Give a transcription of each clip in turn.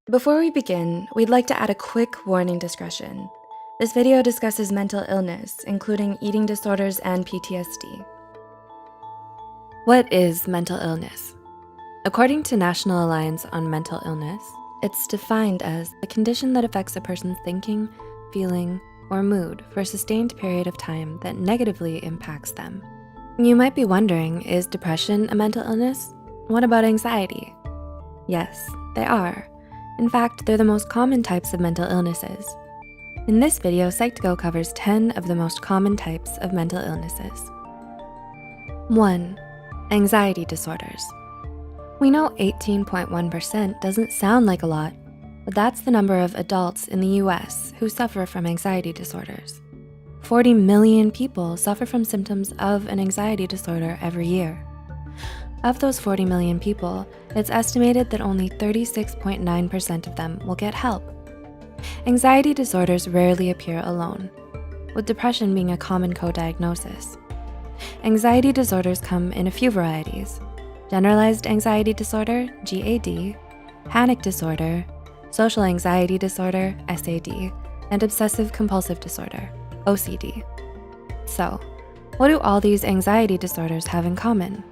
Before we begin, we'd like to add a quick warning discretion. This video discusses mental illness, including eating disorders and PTSD. What is mental illness? According to National Alliance on Mental Illness, it's defined as a condition that affects a person's thinking, feeling, or mood for a sustained period of time that negatively impacts them. You might be wondering, is depression a mental illness? What about anxiety? Yes, they are. In fact, they're the most common types of mental illnesses. In this video, Psych2Go covers 10 of the most common types of mental illnesses. 1. Anxiety disorders. We know 18.1% doesn't sound like a lot, but that's the number of adults in the US who suffer from anxiety disorders. 40 million people suffer from symptoms of an anxiety disorder every year. Of those 40 million people, it's estimated that only 36.9% of them will get help. Anxiety disorders rarely appear alone, with depression being a common co-diagnosis. Anxiety disorders come in a few varieties: generalized anxiety disorder, GAD, panic disorder, social anxiety disorder, SAD, and obsessive compulsive disorder, OCD. So, what do all these anxiety disorders have in common?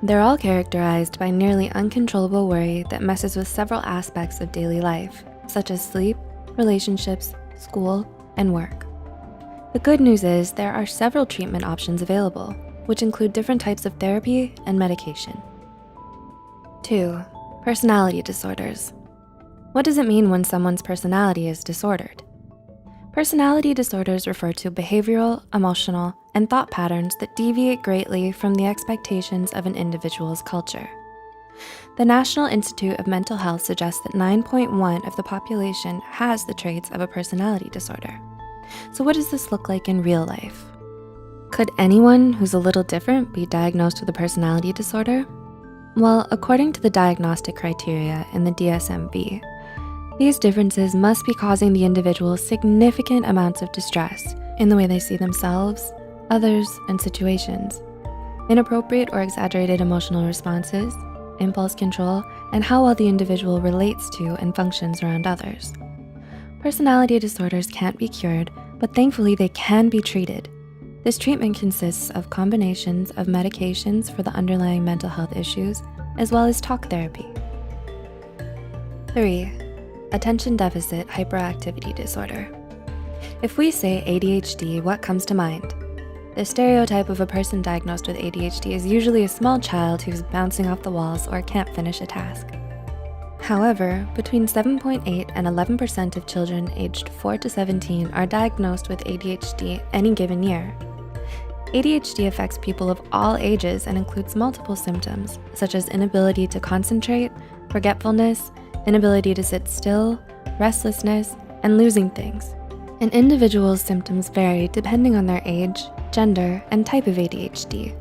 They're all characterized by nearly uncontrollable worry that messes with several aspects of daily life, such as sleep, relationships, school, and work. The good news is there are several treatment options available, which include different types of therapy and medication. 2. Personality disorders. What does it mean when someone's personality is disordered? Personality disorders refer to behavioral, emotional, and thought patterns that deviate greatly from the expectations of an individual's culture. The National Institute of Mental Health suggests that 9.1% of the population has the traits of a personality disorder. So what does this look like in real life? Could anyone who's a little different be diagnosed with a personality disorder? Well, according to the diagnostic criteria in the DSM-V, these differences must be causing the individual significant amounts of distress in the way they see themselves, others, and situations, inappropriate or exaggerated emotional responses, impulse control, and how well the individual relates to and functions around others. Personality disorders can't be cured, but thankfully they can be treated. This treatment consists of combinations of medications for the underlying mental health issues, as well as talk therapy. 3. Attention deficit hyperactivity disorder. If we say ADHD, what comes to mind? The stereotype of a person diagnosed with ADHD is usually a small child who's bouncing off the walls or can't finish a task. However, between 7.8% and 11% of children aged 4 to 17 are diagnosed with ADHD any given year. ADHD affects people of all ages and includes multiple symptoms, such as inability to concentrate, forgetfulness, inability to sit still, restlessness, and losing things. An individual's symptoms vary depending on their age, gender, and type of ADHD.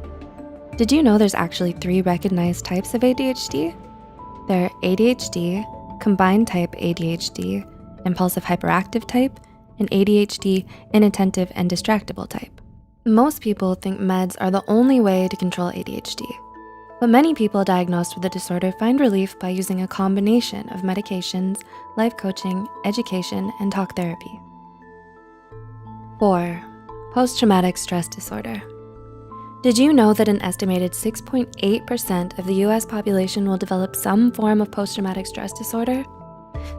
Did you know there's actually 3 recognized types of ADHD? They're ADHD, combined type ADHD, impulsive hyperactive type, and ADHD inattentive and distractible type. Most people think meds are the only way to control ADHD, but many people diagnosed with the disorder find relief by using a combination of medications, life coaching, education, and talk therapy. 4. Post-traumatic stress disorder. Did you know that an estimated 6.8% of the US population will develop some form of post-traumatic stress disorder?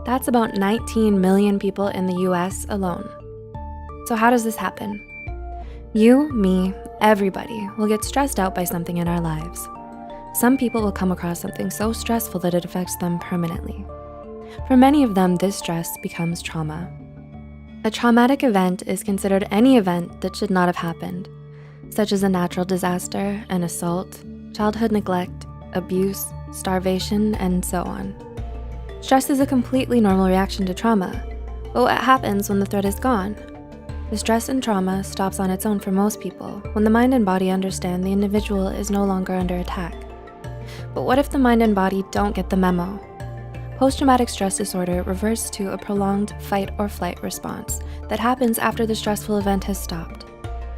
That's about 19 million people in the US alone. So how does this happen? You, me, everybody will get stressed out by something in our lives. Some people will come across something so stressful that it affects them permanently. For many of them, this stress becomes trauma. A traumatic event is considered any event that should not have happened, such as a natural disaster, an assault, childhood neglect, abuse, starvation, and so on. Stress is a completely normal reaction to trauma, but what happens when the threat is gone? The stress and trauma stops on its own for most people when the mind and body understand the individual is no longer under attack. But what if the mind and body don't get the memo? Post-traumatic stress disorder refers to a prolonged fight or flight response that happens after the stressful event has stopped.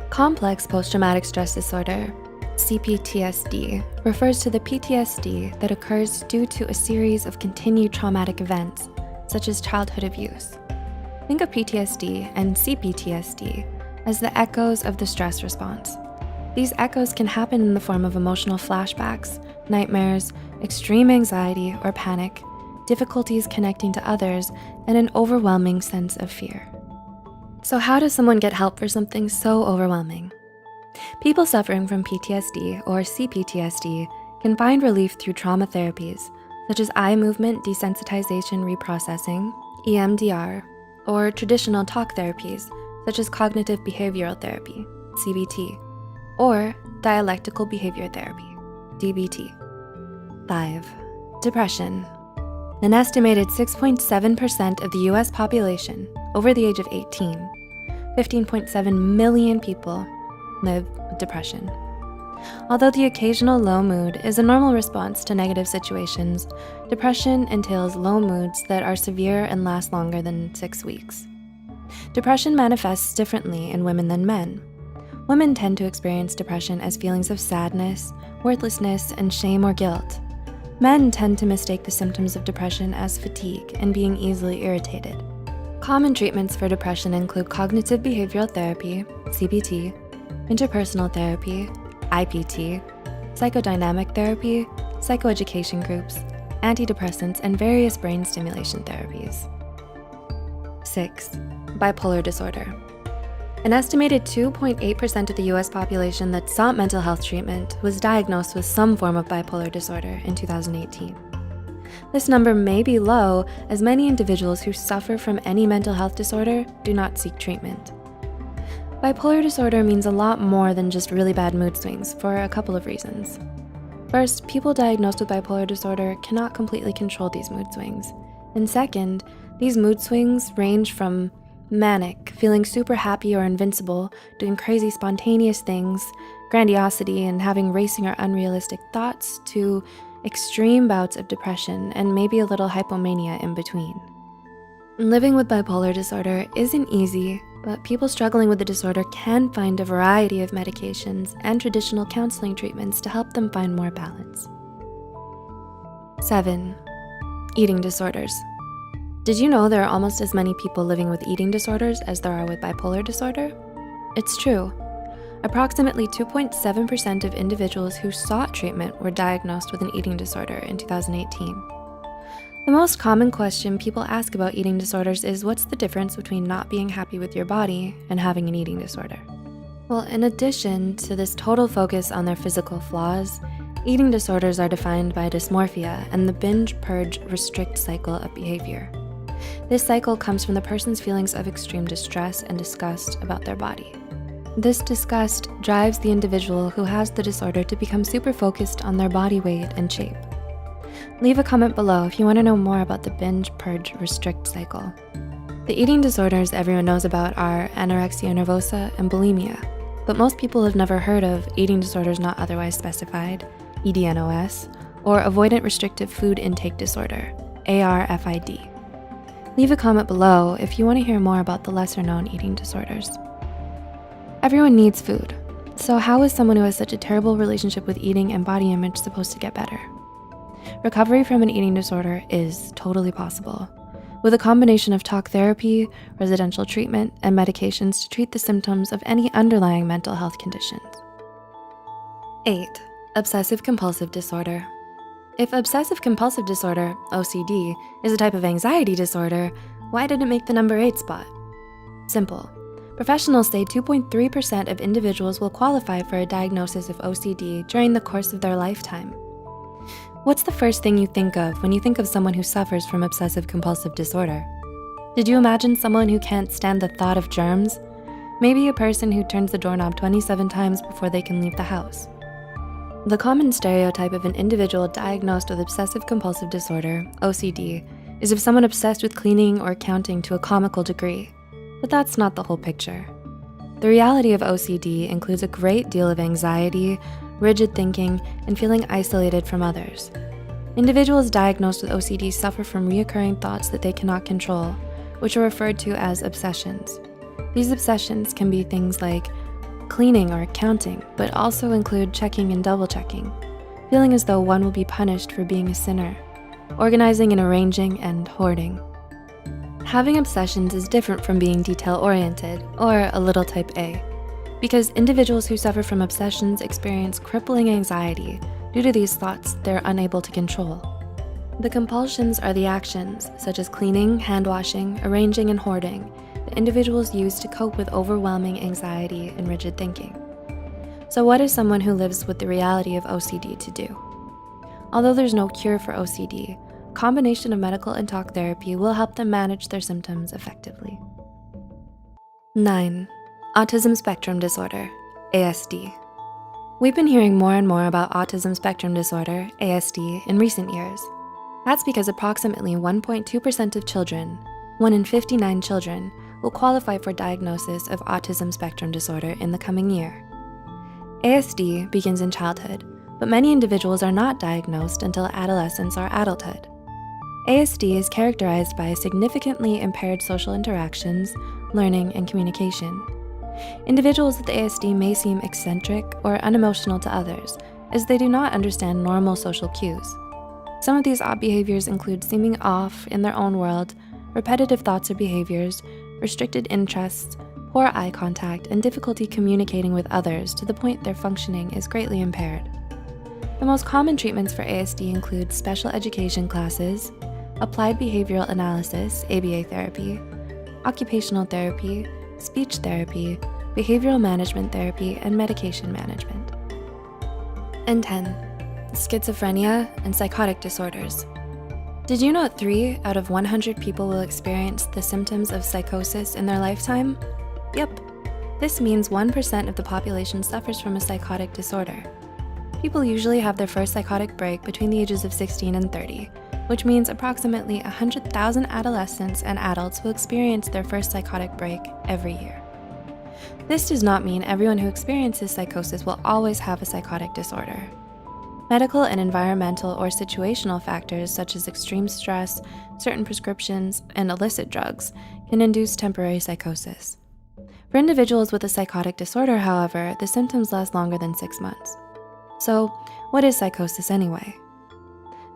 Complex post-traumatic stress disorder, CPTSD, refers to the PTSD that occurs due to a series of continued traumatic events, such as childhood abuse. Think of PTSD and CPTSD as the echoes of the stress response. These echoes can happen in the form of emotional flashbacks, nightmares, extreme anxiety or panic, difficulties connecting to others, and an overwhelming sense of fear. So how does someone get help for something so overwhelming? People suffering from PTSD or CPTSD can find relief through trauma therapies, such as eye movement desensitization reprocessing, EMDR, or traditional talk therapies, such as cognitive behavioral therapy, CBT, or dialectical behavior therapy, DBT. 5. Depression. An estimated 6.7% of the US population over the age of 18, 15.7 million people live with depression. Although the occasional low mood is a normal response to negative situations, depression entails low moods that are severe and last longer than 6 weeks. Depression manifests differently in women than men. Women tend to experience depression as feelings of sadness, worthlessness, and shame or guilt. Men tend to mistake the symptoms of depression as fatigue and being easily irritated. Common treatments for depression include cognitive behavioral therapy, CBT, interpersonal therapy, IPT, psychodynamic therapy, psychoeducation groups, antidepressants, and various brain stimulation therapies. 6. Bipolar disorder. An estimated 2.8% of the US population that sought mental health treatment was diagnosed with some form of bipolar disorder in 2018. This number may be low, as many individuals who suffer from any mental health disorder do not seek treatment. Bipolar disorder means a lot more than just really bad mood swings for a couple of reasons. First, people diagnosed with bipolar disorder cannot completely control these mood swings. And second, these mood swings range from manic, feeling super happy or invincible, doing crazy spontaneous things, grandiosity, and having racing or unrealistic thoughts, to extreme bouts of depression and maybe a little hypomania in between. Living with bipolar disorder isn't easy, but people struggling with the disorder can find a variety of medications and traditional counseling treatments to help them find more balance. 7. Eating disorders. Did you know there are almost as many people living with eating disorders as there are with bipolar disorder? It's true. Approximately 2.7% of individuals who sought treatment were diagnosed with an eating disorder in 2018. The most common question people ask about eating disorders is, what's the difference between not being happy with your body and having an eating disorder? Well, in addition to this total focus on their physical flaws, eating disorders are defined by dysmorphia and the binge, purge, restrict cycle of behavior. This cycle comes from the person's feelings of extreme distress and disgust about their body. This disgust drives the individual who has the disorder to become super focused on their body weight and shape. Leave a comment below if you want to know more about the binge, purge, restrict cycle. The eating disorders everyone knows about are anorexia nervosa and bulimia, but most people have never heard of eating disorders not otherwise specified, EDNOS, or avoidant restrictive food intake disorder, ARFID. Leave a comment below if you want to hear more about the lesser-known eating disorders. Everyone needs food, so how is someone who has such a terrible relationship with eating and body image supposed to get better? Recovery from an eating disorder is totally possible, with a combination of talk therapy, residential treatment, and medications to treat the symptoms of any underlying mental health conditions. 8. Obsessive Compulsive Disorder. If obsessive compulsive disorder, OCD, is a type of anxiety disorder, why did it make the number 8 spot? Simple. Professionals say 2.3% of individuals will qualify for a diagnosis of OCD during the course of their lifetime. What's the first thing you think of when you think of someone who suffers from obsessive compulsive disorder? Did you imagine someone who can't stand the thought of germs? Maybe a person who turns the doorknob 27 times before they can leave the house. The common stereotype of an individual diagnosed with obsessive compulsive disorder, OCD, is of someone obsessed with cleaning or counting to a comical degree, but that's not the whole picture. The reality of OCD includes a great deal of anxiety, rigid thinking, and feeling isolated from others. Individuals diagnosed with OCD suffer from reoccurring thoughts that they cannot control, which are referred to as obsessions. These obsessions can be things like cleaning or counting, but also include checking and double checking, feeling as though one will be punished for being a sinner, organizing and arranging, and hoarding. Having obsessions is different from being detail-oriented, or a little type A, because individuals who suffer from obsessions experience crippling anxiety due to these thoughts they're unable to control. The compulsions are the actions, such as cleaning, hand washing, arranging, and hoarding, that individuals use to cope with overwhelming anxiety and rigid thinking. So what is someone who lives with the reality of OCD to do? Although there's no cure for OCD, a combination of medical and talk therapy will help them manage their symptoms effectively. 9. Autism Spectrum Disorder, ASD. We've been hearing more and more about Autism Spectrum Disorder, ASD, in recent years. That's because approximately 1.2% of children, 1 in 59 children, will qualify for diagnosis of Autism Spectrum Disorder in the coming year. ASD begins in childhood, but many individuals are not diagnosed until adolescence or adulthood. ASD is characterized by significantly impaired social interactions, learning, and communication. Individuals with ASD may seem eccentric or unemotional to others, as they do not understand normal social cues. Some of these odd behaviors include seeming off in their own world, repetitive thoughts or behaviors, restricted interests, poor eye contact, and difficulty communicating with others to the point their functioning is greatly impaired. The most common treatments for ASD include special education classes, applied behavioral analysis, ABA therapy, occupational therapy, speech therapy, behavioral management therapy, and medication management. And 10, schizophrenia and psychotic disorders. Did you know that 3 out of 100 people will experience the symptoms of psychosis in their lifetime? Yep, this means 1% of the population suffers from a psychotic disorder. People usually have their first psychotic break between the ages of 16 and 30, which means approximately 100,000 adolescents and adults will experience their first psychotic break every year. This does not mean everyone who experiences psychosis will always have a psychotic disorder. Medical and environmental or situational factors such as extreme stress, certain prescriptions, and illicit drugs can induce temporary psychosis. For individuals with a psychotic disorder, however, the symptoms last longer than 6 months. So, what is psychosis anyway?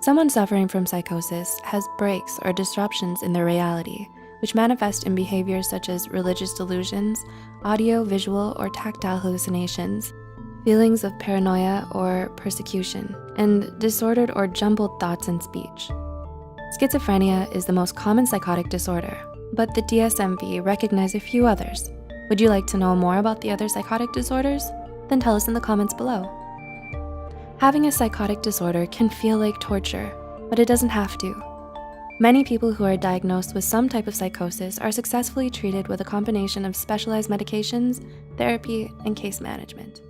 Someone suffering from psychosis has breaks or disruptions in their reality, which manifest in behaviors such as religious delusions, audio, visual, or tactile hallucinations, feelings of paranoia or persecution, and disordered or jumbled thoughts and speech. Schizophrenia is the most common psychotic disorder, but the DSM-V recognizes a few others. Would you like to know more about the other psychotic disorders? Then tell us in the comments below. Having a psychotic disorder can feel like torture, but it doesn't have to. Many people who are diagnosed with some type of psychosis are successfully treated with a combination of specialized medications, therapy, and case management.